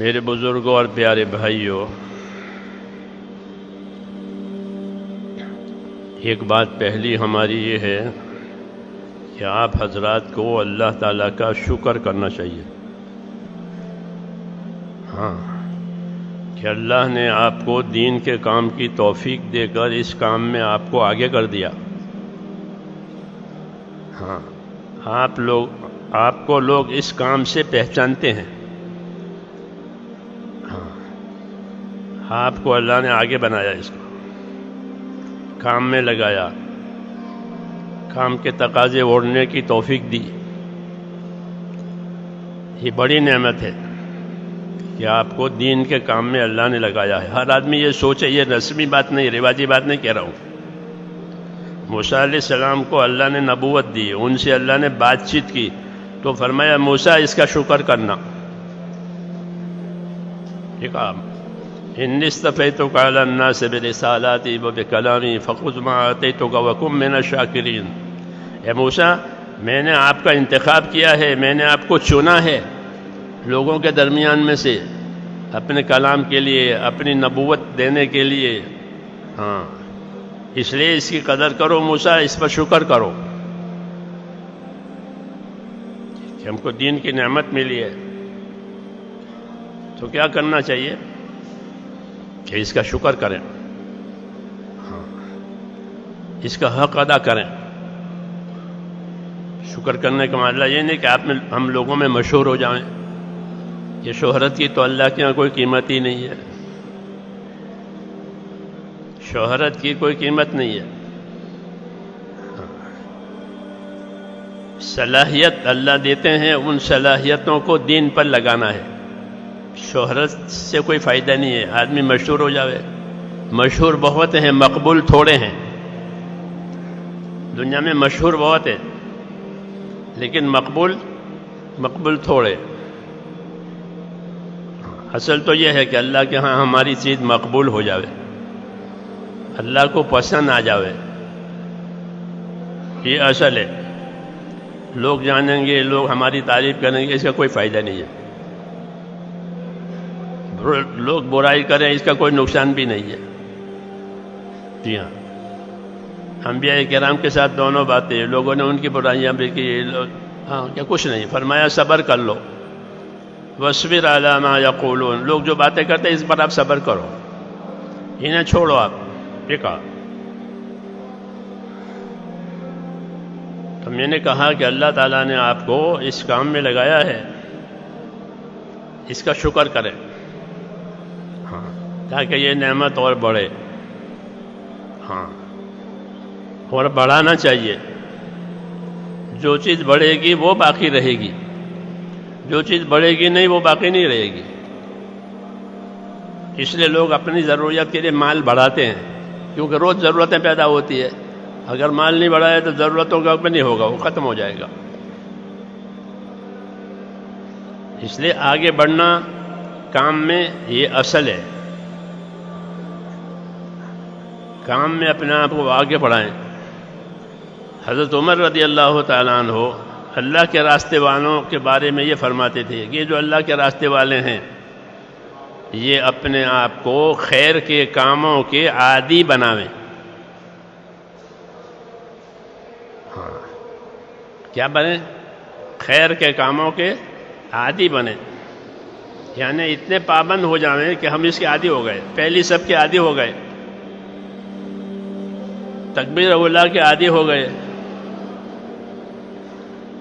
میرے بزرگوں اور پیارے بھائیوں، ایک بات پہلی ہماری یہ ہے کہ آپ حضرات کو اللہ تعالیٰ کا شکر کرنا چاہیے۔ ہاں، کہ اللہ نے آپ کو دین کے کام کی توفیق دے کر اس کام میں آپ کو آگے کر دیا۔ ہاں، آپ کو لوگ اس کام سے پہچانتے ہیں۔ ہاں، آپ کو اللہ نے آگے بنایا، اس کو کام میں لگایا، کام کے تقاضے اوڑھنے کی توفیق دی۔ یہ بڑی نعمت ہے کہ آپ کو دین کے کام میں اللہ نے لگایا ہے۔ ہر آدمی یہ سوچے، یہ رسمی بات نہیں، رواجی بات نہیں کہہ رہا ہوں۔ موسیٰ علیہ السلام کو اللہ نے نبوت دی، ان سے اللہ نے بات چیت کی تو فرمایا موسیٰ اس کا شکر کرنا۔ ٹھیک ہے، انی اصطفیتک علی الناس برسالاتی وبکلامی فخذ ما آتیتک وکن من الشاکرین۔ اے موسیٰ، میں نے آپ کا انتخاب کیا ہے، میں نے آپ کو چنا ہے لوگوں کے درمیان میں سے، اپنے کلام کے لیے، اپنی نبوت دینے کے لیے۔ ہاں، اس لیے اس کی قدر کرو موسیٰ، اس پر شکر کرو کہ ہم کو دین کی نعمت ملی ہے۔ تو کیا کرنا چاہیے کہ اس کا شکر کریں، ہاں، اس کا حق ادا کریں۔ شکر کرنے کا مطلب یہ نہیں کہ ہم لوگوں میں مشہور ہو جائیں۔ یہ شہرت کی تو اللہ کے یہاں کوئی قیمت ہی نہیں ہے، شہرت کی کوئی قیمت نہیں ہے۔ صلاحیت اللہ دیتے ہیں، ان صلاحیتوں کو دین پر لگانا ہے۔ شہرت سے کوئی فائدہ نہیں ہے، آدمی مشہور ہو جاوے۔ مشہور بہت ہیں، مقبول تھوڑے ہیں۔ دنیا میں مشہور بہت ہے لیکن مقبول تھوڑے۔ اصل تو یہ ہے کہ اللہ کے ہاں ہماری چیز مقبول ہو جاوے، اللہ کو پسند آ جاوے، یہ اصل ہے۔ لوگ جانیں گے، لوگ ہماری تعریف کریں گے، اس کا کوئی فائدہ نہیں ہے۔ لوگ برائی کریں، اس کا کوئی نقصان بھی نہیں ہے۔ جی ہاں، انبیاء کرام کے ساتھ دونوں باتیں، لوگوں نے ان کی برائیاں بھی کی، ہاں، کیا کچھ نہیں، فرمایا صبر کر لو، وَاصْبِرْ عَلَىٰ مَا يَقُولُونَ۔ لوگ جو باتیں کرتے ہیں اس پر آپ صبر کرو، انہیں چھوڑو آپ۔ ٹھیک ہے، تو میں نے کہا کہ اللہ تعالیٰ نے آپ کو اس کام میں لگایا ہے، اس کا شکر کریں، ہاں، تاکہ یہ نعمت اور بڑھے۔ ہاں، اور بڑھانا چاہیے۔ جو چیز بڑھے گی وہ باقی رہے گی، جو چیز بڑھے گی نہیں وہ باقی نہیں رہے گی۔ اس لیے لوگ اپنی ضروریات کے لیے مال بڑھاتے ہیں، کیونکہ روز ضرورتیں پیدا ہوتی ہے۔ اگر مال نہیں بڑھائے تو ضرورتوں کا بھی نہیں ہوگا، وہ ختم ہو جائے گا۔ اس لیے آگے بڑھنا کام میں یہ اصل ہے، کام میں اپنے آپ کو آگے بڑھائیں۔ حضرت عمر رضی اللہ تعالیٰ عنہ اللہ کے راستے والوں کے بارے میں یہ فرماتے تھے کہ یہ جو اللہ کے راستے والے ہیں یہ اپنے آپ کو خیر کے کاموں کے عادی بناویں۔ ہاں، کیا بنیں؟ خیر کے کاموں کے عادی بنیں، یعنی اتنے پابند ہو جائیں کہ ہم اس کے عادی ہو گئے، پہلی سب کے عادی ہو گئے، تکبیر اولیٰ کے عادی ہو گئے۔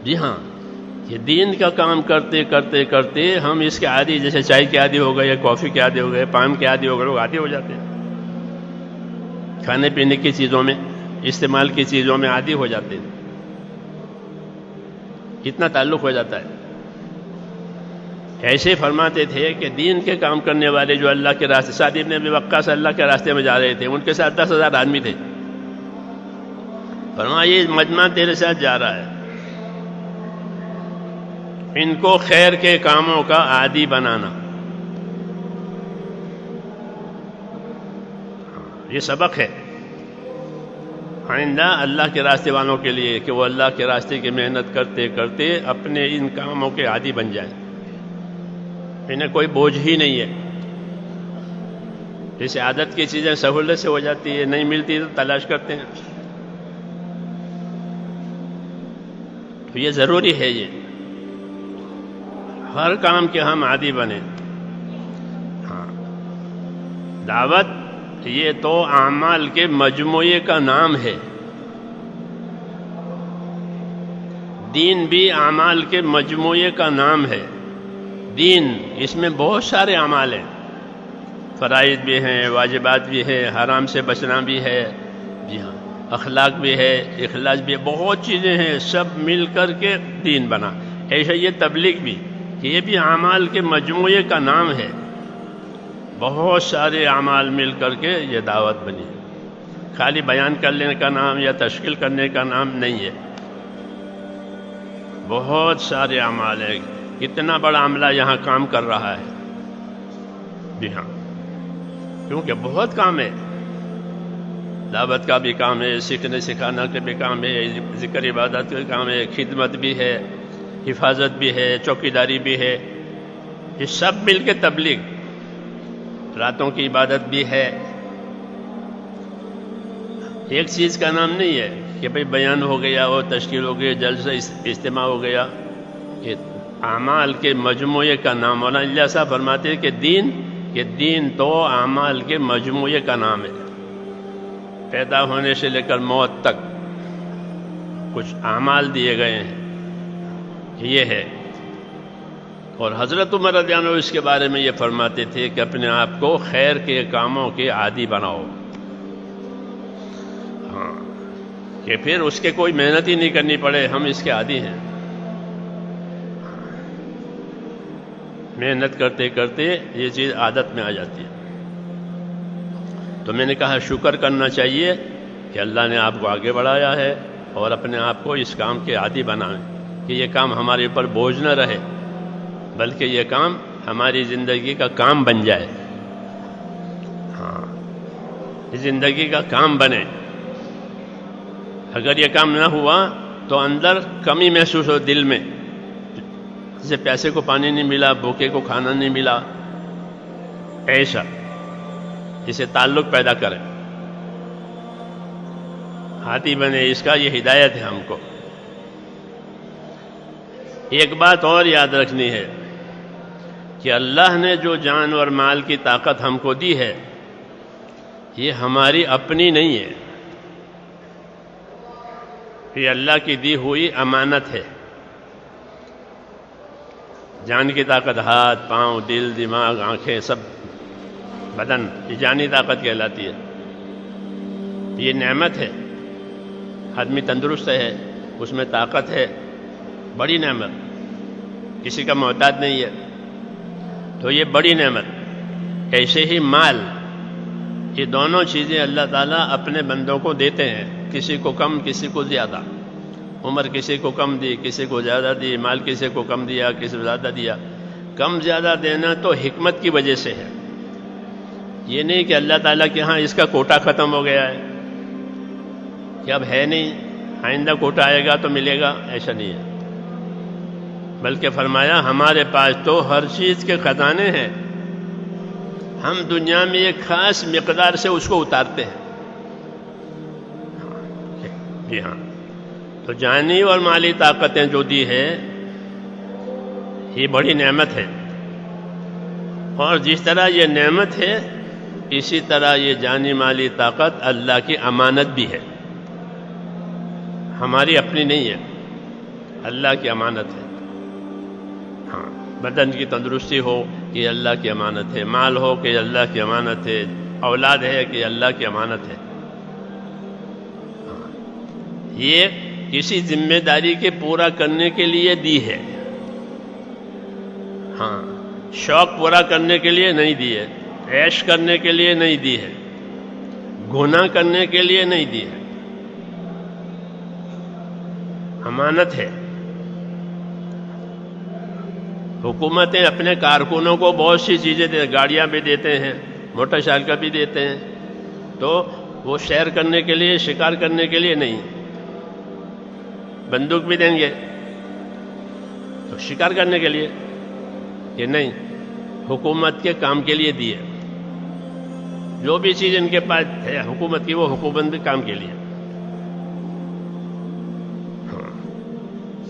جی ہاں، یہ دین کا کام کرتے کرتے کرتے ہم اس کے عادی، جیسے چائے کے عادی ہو گئے یا کافی کے عادی ہو گئے، پان کے عادی ہو گئے، لوگ عادی ہو جاتے ہیں، کھانے پینے کی چیزوں میں، استعمال کی چیزوں میں عادی ہو جاتے ہیں، اتنا تعلق ہو جاتا ہے۔ ایسے فرماتے تھے کہ دین کے کام کرنے والے جو اللہ کے راستے، سعد بن ابی وقاص اللہ کے راستے میں جا رہے تھے، ان کے ساتھ 10,000 آدمی تھے۔ فرمایا یہ مجمع تیرے ساتھ جا رہا ہے، ان کو خیر کے کاموں کا عادی بنانا۔ یہ سبق ہے آئندہ اللہ کے راستے والوں کے لیے کہ وہ اللہ کے راستے کی محنت کرتے کرتے اپنے ان کاموں کے عادی بن جائیں۔ انہیں کوئی بوجھ ہی نہیں ہے. جیسے عادت کی چیزیں سہولت سے ہو جاتی ہے، نہیں ملتی تو تلاش کرتے ہیں. تو یہ ضروری ہے، یہ ہر کام کے ہم عادی بنے. ہاں، دعوت یہ تو اعمال کے مجموعے کا نام ہے. دین بھی اعمال کے مجموعے کا نام ہے. دین اس میں بہت سارے اعمال ہیں، فرائض بھی ہیں، واجبات بھی ہیں، حرام سے بچنا بھی ہے، جی ہاں، اخلاق بھی ہے، اخلاص بھی ہے، بہت چیزیں ہیں، سب مل کر کے دین بنا. ایسا یہ تبلیغ بھی، کہ یہ بھی اعمال کے مجموعے کا نام ہے. بہت سارے اعمال مل کر کے یہ دعوت بنی. خالی بیان کرنے کا نام یا تشکیل کرنے کا نام نہیں ہے. بہت سارے اعمال ہیں. کتنا بڑا عملہ یہاں کام کر رہا ہے. جی ہاں، کیونکہ بہت کام ہے. دعوت کا بھی کام ہے، سیکھنے سکھانا کا بھی کام ہے، ذکر عبادت کا کام ہے، خدمت بھی ہے، حفاظت بھی ہے، چوکیداری بھی ہے. یہ سب مل کے تبلیغ. راتوں کی عبادت بھی ہے. ایک چیز کا نام نہیں ہے کہ بھئی بیان ہو گیا اور تشکیل ہو گئی، جلسہ اجتماع ہو گیا. یہ اعمال کے مجموعے کا نام. مولانا الیاس صاحب فرماتے ہیں کہ دین تو اعمال کے مجموعے کا نام ہے. پیدا ہونے سے لے کر موت تک کچھ اعمال دیے گئے ہیں، یہ ہے. اور حضرت عمر رضی اللہ عنہ اس کے بارے میں یہ فرماتے تھے کہ اپنے آپ کو خیر کے کاموں کے عادی بناؤ. ہاں، کہ پھر اس کے کوئی محنت ہی نہیں کرنی پڑے، ہم اس کے عادی ہیں. محنت کرتے کرتے یہ چیز عادت میں آ جاتی ہے. تو میں نے کہا شکر کرنا چاہیے کہ اللہ نے آپ کو آگے بڑھایا ہے، اور اپنے آپ کو اس کام کے عادی بنائیں کہ یہ کام ہمارے اوپر بوجھ نہ رہے، بلکہ یہ کام ہماری زندگی کا کام بن جائے. ہاں، زندگی کا کام بنے. اگر یہ کام نہ ہوا تو اندر کمی محسوس ہو دل میں، جیسے پیاسے کو پانی نہیں ملا، بھوکے کو کھانا نہیں ملا، ایسا جسے تعلق پیدا کرے، عادی بنے. اس کا یہ ہدایت ہے ہم کو. ایک بات اور یاد رکھنی ہے کہ اللہ نے جو جان اور مال کی طاقت ہم کو دی ہے، یہ ہماری اپنی نہیں ہے. یہ اللہ کی دی ہوئی امانت ہے. جان کی طاقت، ہاتھ، پاؤں، دل، دماغ، آنکھیں، سب بدن، یہ جانی طاقت کہلاتی ہے. یہ نعمت ہے. آدمی تندرست ہے، اس میں طاقت ہے، بڑی نعمت، کسی کا محتاج نہیں ہے، تو یہ بڑی نعمت. ایسے ہی مال، یہ دونوں چیزیں اللہ تعالیٰ اپنے بندوں کو دیتے ہیں، کسی کو کم، کسی کو زیادہ. عمر کسی کو کم دی، کسی کو زیادہ دی، مال کسی کو کم دیا، کسی کو زیادہ دیا. کم زیادہ دینا تو حکمت کی وجہ سے ہے. یہ نہیں کہ اللہ تعالیٰ کے ہاں اس کا کوٹا ختم ہو گیا ہے کہ اب ہے نہیں، آئندہ کوٹا آئے گا تو ملے گا، ایسا نہیں ہے. بلکہ فرمایا ہمارے پاس تو ہر چیز کے خزانے ہیں، ہم دنیا میں ایک خاص مقدار سے اس کو اتارتے ہیں. جی ہاں، تو جانی اور مالی طاقتیں جو دی ہے یہ بڑی نعمت ہے. اور جس طرح یہ نعمت ہے، اسی طرح یہ جانی مالی طاقت اللہ کی امانت بھی ہے. ہماری اپنی نہیں ہے، اللہ کی امانت ہے. ہاں، بدن کی تندرستی ہو کہ اللہ کی امانت ہے، مال ہو کہ اللہ کی امانت ہے، اولاد ہے کہ اللہ کی امانت ہے. یہ کسی ذمہ داری کے پورا کرنے کے لیے دی ہے. ہاں، شوق پورا کرنے کے لیے نہیں دی ہے، عیش کرنے کے لیے نہیں دی ہے، گناہ کرنے کے لیے نہیں دی ہے. امانت ہے. حکومتیں اپنے کارکنوں کو بہت سی چیزیں گاڑیاں بھی دیتے ہیں، موٹر سائیکل بھی دیتے ہیں، تو وہ سیر کرنے کے لیے، شکار کرنے کے لیے نہیں. بندوق بھی دیں گے تو شکار کرنے کے لیے کہ نہیں، حکومت کے کام کے لیے دی ہے. جو بھی چیز ان کے پاس ہے حکومت کی، وہ حکومت کے کام کے لیے.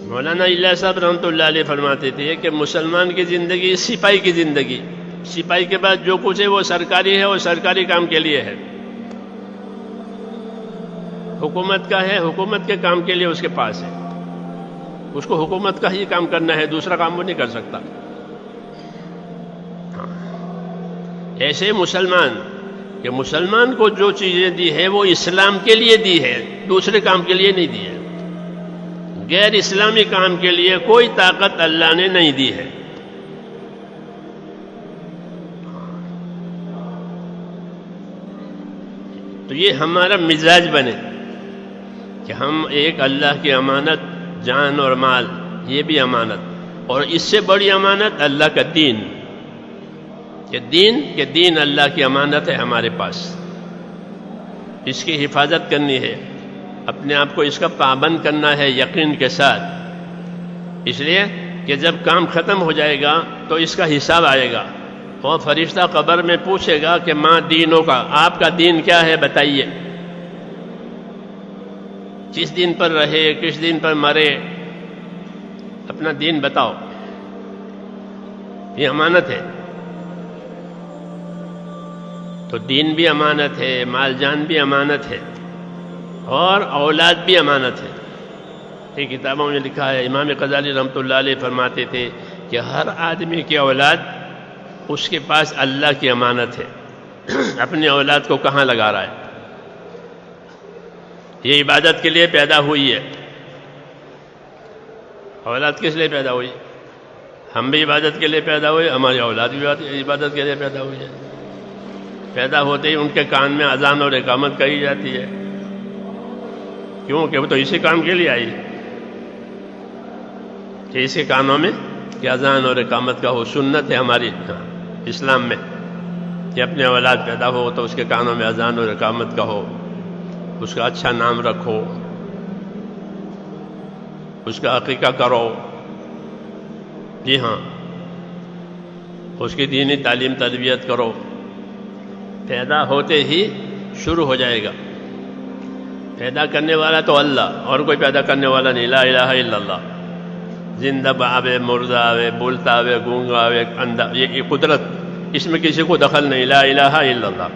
مولانا الیاس صاحب رحمۃ اللہ علیہ فرماتے تھے کہ مسلمان کی زندگی سپاہی کی زندگی، سپاہی کے بعد جو کچھ ہے وہ سرکاری ہے، وہ سرکاری کام کے لیے ہے. حکومت کا ہے، حکومت کے کام کے لیے اس کے پاس ہے. اس کو حکومت کا ہی کام کرنا ہے، دوسرا کام وہ نہیں کر سکتا. ایسے مسلمان کہ مسلمان کو جو چیزیں دی ہے وہ اسلام کے لیے دی ہے، دوسرے کام کے لیے نہیں دی ہے. غیر اسلامی کام کے لیے کوئی طاقت اللہ نے نہیں دی ہے. تو یہ ہمارا مزاج بنے کہ ہم ایک اللہ کی امانت، جان اور مال یہ بھی امانت، اور اس سے بڑی امانت اللہ کا دین، کہ دین اللہ کی امانت ہے ہمارے پاس. اس کی حفاظت کرنی ہے، اپنے آپ کو اس کا پابند کرنا ہے یقین کے ساتھ. اس لیے کہ جب کام ختم ہو جائے گا تو اس کا حساب آئے گا، اور فرشتہ قبر میں پوچھے گا کہ ماں دینوں کا، آپ کا دین کیا ہے بتائیے، کس دین پر رہے، کس دین پر مرے، اپنا دین بتاؤ. یہ امانت ہے. تو دین بھی امانت ہے، مال جان بھی امانت ہے، اور اولاد بھی امانت ہے. یہ کتابوں میں لکھا ہے. امام غزالی رحمۃ اللہ علیہ فرماتے تھے کہ ہر آدمی کی اولاد اس کے پاس اللہ کی امانت ہے. اپنی اولاد کو کہاں لگا رہا ہے؟ یہ عبادت کے لیے پیدا ہوئی ہے. اولاد کس لیے پیدا ہوئی؟ ہم بھی عبادت کے لیے پیدا ہوئے، ہماری اولاد بھی عبادت کے لیے پیدا ہوئی ہے. پیدا ہوتے ہی ان کے کان میں اذان اور اقامت کہی جاتی ہے. کیوں؟ کہ وہ تو اسی کام کے لیے آئی کہ اس کے کانوں میں کہ اذان اور اقامت کا ہو. سنت ہے ہماری اسلام میں کہ اپنے اولاد پیدا ہو تو اس کے کانوں میں اذان اور اقامت کا ہو، اس کا اچھا نام رکھو، اس کا عقیقہ کرو. جی ہاں، اس کی دینی تعلیم تربیت کرو. پیدا ہوتے ہی شروع ہو جائے گا. پیدا کرنے والا تو اللہ، اور کوئی پیدا کرنے والا نہیں. لا الہ الا اللہ. زندہ آوے، مردہ آوے، بولتا آوے، گونگا آوے، اندھا، یہ قدرت، اس میں کسی کو دخل نہیں. لا الہ الا اللہ.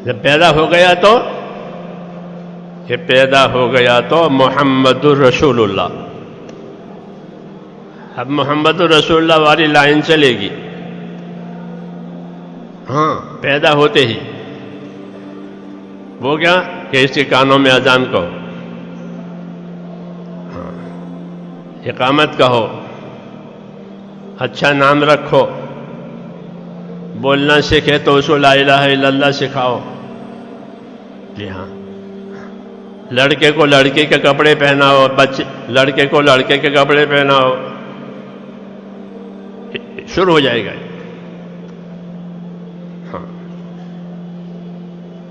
جب پیدا ہو گیا تو کہ پیدا ہو گیا تو محمد الرسول اللہ. اب محمد الرسول اللہ والی لائن چلے گی. ہاں، پیدا ہوتے ہی وہ کیا کہ اس کے کانوں میں اذان کہو، ہاں، اقامت کہو، اچھا نام رکھو، بولنا سیکھے تو اس کو لا الہ الا اللہ سکھاؤ. جی ہاں، لڑکے کو لڑکے کے کپڑے پہناؤ، لڑکے کو لڑکے کے کپڑے پہناؤ. شروع ہو جائے گا. ہاں،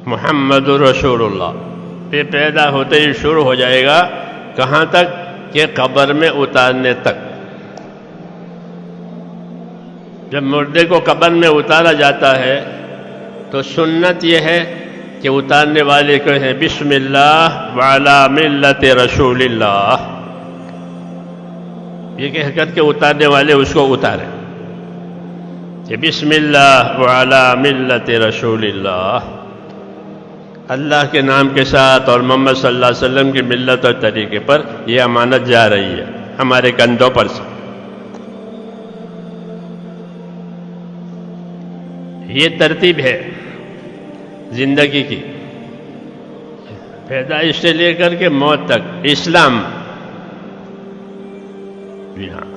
محمد رسول اللہ یہ پیدا ہوتے ہی شروع ہو جائے گا. کہاں تک؟ کہ قبر میں اتارنے تک. جب مردے کو قبر میں اتارا جاتا ہے تو سنت یہ ہے کہ اتارنے والے کو ہے بسم اللہ وعلی ملت رسول اللہ. یہ کہہ کر کے اتارنے والے اس کو اتارے کہ بسم اللہ وعلی ملت رسول اللہ، اللہ کے نام کے ساتھ اور محمد صلی اللہ علیہ وسلم کی ملت اور طریقے پر یہ امانت جا رہی ہے ہمارے کندھوں پر سے. یہ ترتیب ہے زندگی کی، پیدائش سے لے کر کے موت تک اسلام. جی ہاں،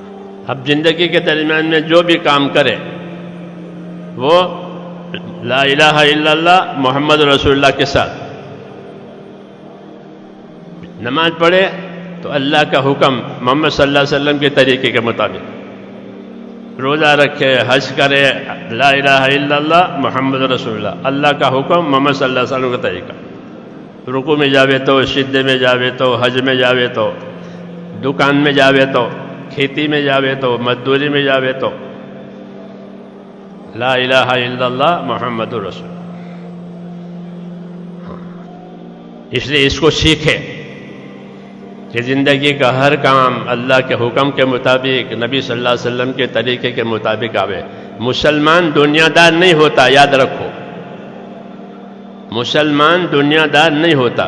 اب زندگی کے درمیان میں جو بھی کام کرے وہ لا الہ الا اللہ محمد رسول اللہ کے ساتھ. نماز پڑھے تو اللہ کا حکم محمد صلی اللہ علیہ وسلم کے طریقے کے مطابق. روزہ رکھے، حج کرے، لا الہ الا اللہ محمد رسول اللہ، اللہ کا حکم محمد صلی اللہ علیہ وسلم کا طریقہ. رکوع میں جاوے تو، سجدے میں جاوے تو، حج میں جاوے تو، دکان میں جاوے تو، کھیتی میں جاوے تو، مزدوری میں جاوے تو لا الہ الا اللہ محمد رسول۔ اس لیے اس کو سیکھے کہ زندگی کا ہر کام اللہ کے حکم کے مطابق، نبی صلی اللہ علیہ وسلم کے طریقے کے مطابق آوے۔ مسلمان دنیا دار نہیں ہوتا، یاد رکھو، مسلمان دنیا دار نہیں ہوتا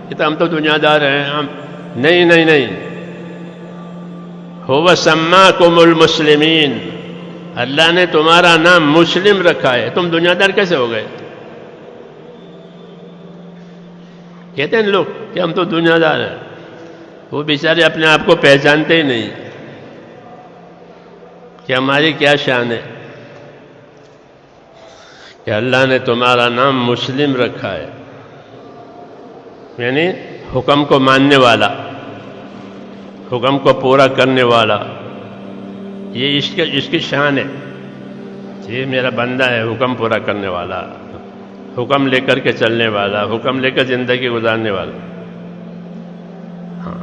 کہ ہم تو دنیا دار ہیں، ہم نہیں نہیں نہیں، هو سماکم المسلمین، اللہ نے تمہارا نام مسلم رکھا ہے، تم دنیا دار کیسے ہو گئے؟ کہتے ہیں لوگ کہ ہم تو دنیا دار ہیں، وہ بیچارے اپنے آپ کو پہچانتے ہی نہیں کہ ہماری کیا شان ہے کہ اللہ نے تمہارا نام مسلم رکھا ہے، یعنی حکم کو ماننے والا، حکم کو پورا کرنے والا، یہ اس کی شان ہے، یہ میرا بندہ ہے حکم پورا کرنے والا، حکم لے کر کے چلنے والا، حکم لے کر زندگی گزارنے والا۔ ہاں،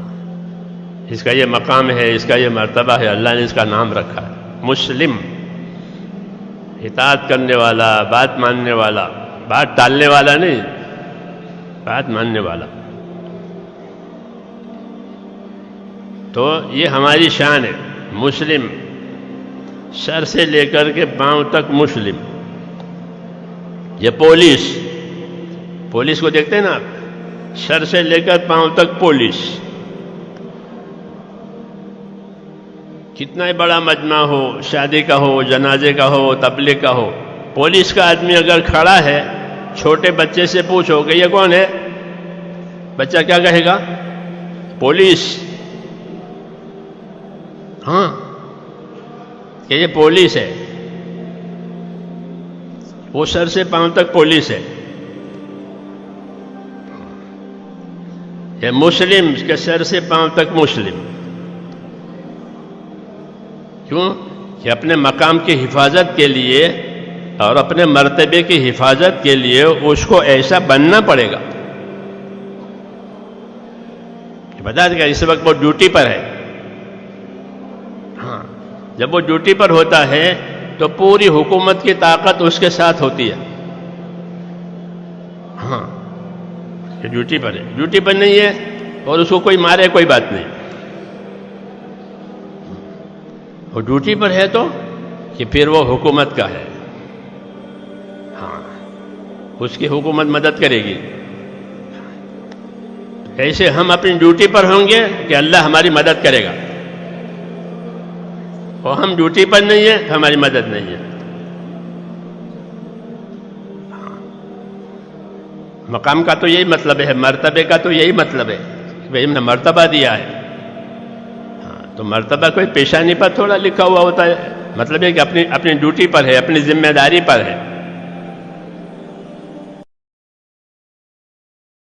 اس کا یہ مقام ہے، اس کا یہ مرتبہ ہے، اللہ نے اس کا نام رکھا ہے مسلم، اطاعت کرنے والا، بات ماننے والا، بات ٹالنے والا نہیں، بات ماننے والا۔ تو یہ ہماری شان ہے، مسلم، سر سے لے کر کے پاؤں تک مسلم۔ یہ پولیس کو دیکھتے ہیں نا آپ، سر سے لے کر پاؤں تک پولیس، کتنا ہی بڑا مجمع ہو، شادی کا ہو، جنازے کا ہو، تبلیغ کا ہو، پولیس کا آدمی اگر کھڑا ہے، چھوٹے بچے سے پوچھو کہ یہ کون ہے، بچہ کیا کہے گا؟ پولیس۔ ہاں، کہ یہ پولیس ہے، وہ سر سے پاؤں تک پولیس ہے۔ یہ مسلم کے سر سے پاؤں تک مسلم، کیوں کہ اپنے مقام کی حفاظت کے لیے اور اپنے مرتبے کی حفاظت کے لیے اس کو ایسا بننا پڑے گا۔ بتا دے گا اس وقت وہ ڈیوٹی پر ہے، ہاں، جب وہ ڈیوٹی پر ہوتا ہے تو پوری حکومت کی طاقت اس کے ساتھ ہوتی ہے۔ ہاں، کہ ڈیوٹی پر ہے، ڈیوٹی پر نہیں ہے اور اس کو کوئی مارے کوئی بات نہیں، وہ ڈیوٹی پر ہے تو کہ پھر وہ حکومت کا ہے، ہاں، اس کی حکومت مدد کرے گی۔ ایسے ہم اپنی ڈیوٹی پر ہوں گے کہ اللہ ہماری مدد کرے گا، اور ہم ڈیوٹی پر نہیں ہیں ہماری مدد نہیں ہے۔ مقام کا تو یہی مطلب ہے، مرتبے کا تو یہی مطلب ہے کہ بھائی ہم نے مرتبہ دیا ہے، ہاں، تو مرتبہ کوئی پیشانی پر تھوڑا لکھا ہوا ہوتا ہے، مطلب ہے کہ اپنی ڈیوٹی پر ہے، اپنی ذمہ داری پر ہے۔